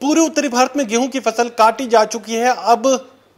पूरे उत्तरी भारत में गेहूं की फसल काटी जा चुकी है। अब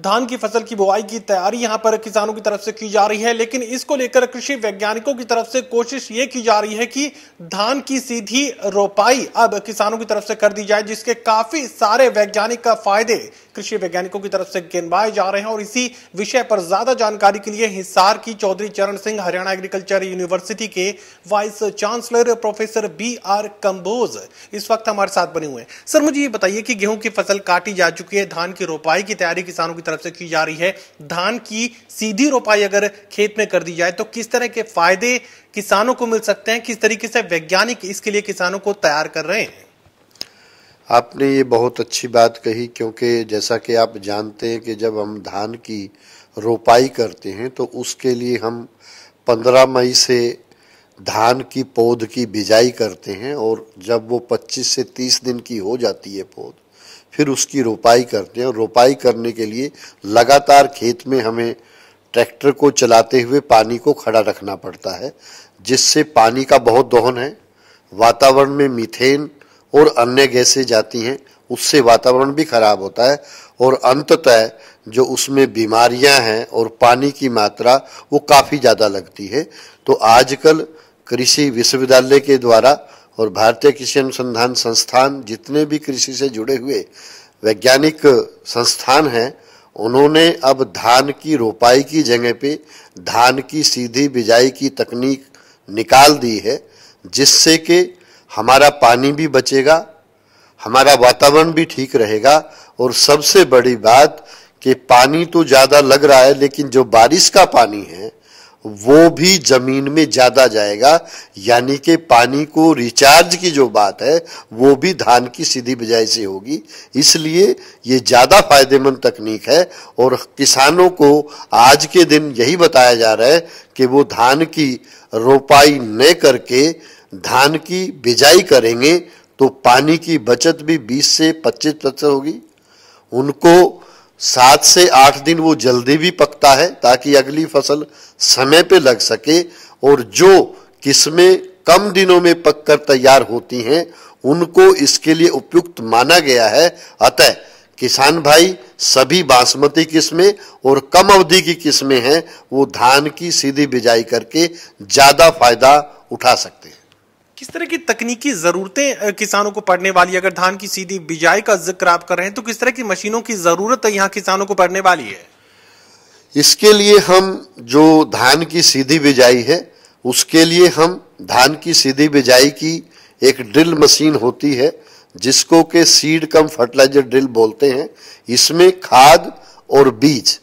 धान की फसल की बुआई की तैयारी यहां पर किसानों की तरफ से की जा रही है, लेकिन इसको लेकर कृषि वैज्ञानिकों की तरफ से कोशिश ये की जा रही है कि धान की सीधी रोपाई अब किसानों की तरफ से कर दी जाए, जिसके काफी सारे वैज्ञानिक फायदे कृषि वैज्ञानिकों की तरफ से गिनवाए जा रहे हैं। और इसी विषय पर ज्यादा जानकारी के लिए हिसार की चौधरी चरण सिंह हरियाणा एग्रीकल्चर यूनिवर्सिटी के vice chancellor professor BR Kamboj इस वक्त हमारे साथ बने हुए हैं। सर, मुझे ये बताइए कि गेहूं की फसल काटी जा चुकी है, धान की रोपाई की तैयारी किसानों की तरफ से की जा रही है। धान की सीधी रोपाई अगर खेत में कर दी जाए तो किस तरह के फायदे किसानों को मिल सकते हैं, किस तरीके से वैज्ञानिक इसके लिए किसानों को तैयार कर रहे हैं? आपने ये बहुत अच्छी बात कही, क्योंकि जैसा कि आप जानते हैं कि जब हम धान की रोपाई करते हैं तो उसके लिए हम 15 मई से धान की पौध की बिजाई करते हैं, और जब वो 25 से 30 दिन की हो जाती है पौध, फिर उसकी रोपाई करते हैं। और रोपाई करने के लिए लगातार खेत में हमें ट्रैक्टर को चलाते हुए पानी को खड़ा रखना पड़ता है, जिससे पानी का बहुत दोहन है। वातावरण में मीथेन और अन्य गैसें जाती हैं, उससे वातावरण भी खराब होता है, और अंततः जो उसमें बीमारियां हैं और पानी की मात्रा वो काफ़ी ज़्यादा लगती है। तो आजकल कृषि विश्वविद्यालय के द्वारा और भारतीय कृषि अनुसंधान संस्थान, जितने भी कृषि से जुड़े हुए वैज्ञानिक संस्थान हैं, उन्होंने अब धान की रोपाई की जगह पे धान की सीधी बिजाई की तकनीक निकाल दी है, जिससे कि हमारा पानी भी बचेगा, हमारा वातावरण भी ठीक रहेगा, और सबसे बड़ी बात कि पानी तो ज़्यादा लग रहा है, लेकिन जो बारिश का पानी है वो भी जमीन में ज़्यादा जाएगा, यानी कि पानी को रिचार्ज की जो बात है वो भी धान की सीधी बिजाई से होगी। इसलिए ये ज़्यादा फायदेमंद तकनीक है, और किसानों को आज के दिन यही बताया जा रहा है कि वो धान की रोपाई न करके धान की बिजाई करेंगे तो पानी की बचत भी 20 से 25% होगी। उनको 7 से 8 दिन वो जल्दी भी पकता है, ताकि अगली फसल समय पे लग सके, और जो किस्में कम दिनों में पककर तैयार होती हैं उनको इसके लिए उपयुक्त माना गया है। अतः किसान भाई सभी बासमती किस्में और कम अवधि की किस्में हैं, वो धान की सीधी बिजाई करके ज्यादा फायदा उठा सकते हैं। किस तरह की तकनीकी जरूरतें किसानों को पड़ने वाली है? अगर धान की सीधी बिजाई का जिक्र आप कर रहे हैं तो किस तरह की मशीनों की जरूरत यहाँ किसानों को पड़ने वाली है? इसके लिए हम जो धान की सीधी बिजाई है, उसके लिए हम धान की सीधी बिजाई की एक ड्रिल मशीन होती है, जिसको के सीड कम फर्टिलाइजर ड्रिल बोलते हैं। इसमें खाद और बीज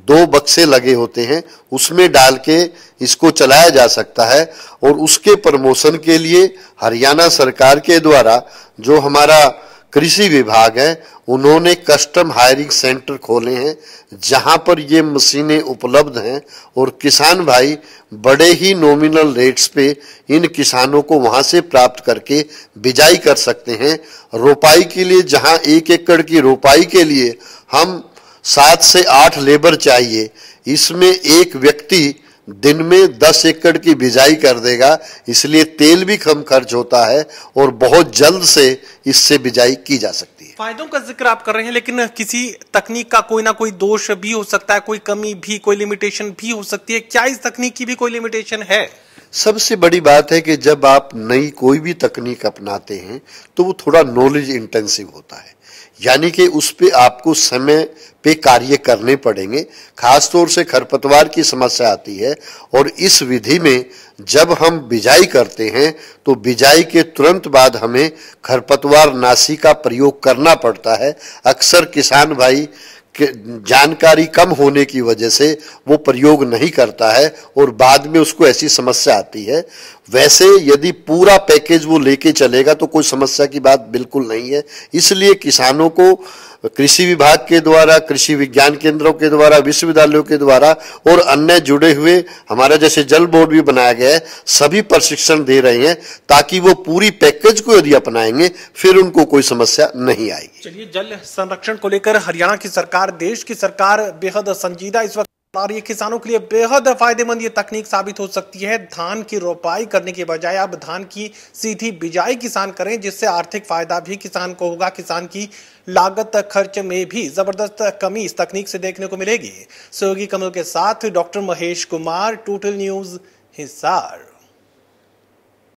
2 बक्से लगे होते हैं, उसमें डाल के इसको चलाया जा सकता है। और उसके प्रमोशन के लिए हरियाणा सरकार के द्वारा जो हमारा कृषि विभाग है, उन्होंने कस्टम हायरिंग सेंटर खोले हैं, जहां पर ये मशीनें उपलब्ध हैं, और किसान भाई बड़े ही नॉमिनल रेट्स पे इन किसानों को वहां से प्राप्त करके बिजाई कर सकते हैं। रोपाई के लिए जहां 1 एकड़ की रोपाई के लिए हम 7 से 8 लेबर चाहिए, इसमें एक व्यक्ति दिन में 10 एकड़ की बिजाई कर देगा। इसलिए तेल भी कम खर्च होता है और बहुत जल्द से इससे बिजाई की जा सकती है। फायदों का जिक्र आप कर रहे हैं, लेकिन किसी तकनीक का कोई ना कोई दोष भी हो सकता है, कोई कमी भी, कोई लिमिटेशन भी हो सकती है। क्या इस तकनीक की भी कोई लिमिटेशन है? सबसे बड़ी बात है कि जब आप नई कोई भी तकनीक अपनाते हैं तो वो थोड़ा नॉलेज इंटेंसिव होता है, यानी कि उस पे आपको समय पे कार्य करने पड़ेंगे। खासतौर से खरपतवार की समस्या आती है, और इस विधि में जब हम बिजाई करते हैं तो बिजाई के तुरंत बाद हमें खरपतवार नाशी का प्रयोग करना पड़ता है। अक्सर किसान भाई जानकारी कम होने की वजह से वो प्रयोग नहीं करता है, और बाद में उसको ऐसी समस्या आती है। वैसे यदि पूरा पैकेज वो लेके चलेगा तो कोई समस्या की बात बिल्कुल नहीं है। इसलिए किसानों को कृषि विभाग के द्वारा, कृषि विज्ञान केंद्रों के द्वारा, विश्वविद्यालयों के द्वारा और अन्य जुड़े हुए हमारा जैसे जल बोर्ड भी बनाया गया है, सभी प्रशिक्षण दे रहे हैं, ताकि वो पूरी पैकेज को यदि अपनाएंगे फिर उनको कोई समस्या नहीं आएगी। चलिए, जल संरक्षण को लेकर हरियाणा की सरकार, देश की सरकार बेहद संजीदा इस वक्त और ये किसानों के लिए बेहद फायदेमंद ये तकनीक साबित हो सकती है। धान की रोपाई करने के बजाय अब धान की सीधी बिजाई किसान करें, जिससे आर्थिक फायदा भी किसान को होगा। किसान की लागत खर्च में भी जबरदस्त कमी इस तकनीक से देखने को मिलेगी। सहयोगी कमल के साथ doctor Mahesh Kumar, total news, Hisar.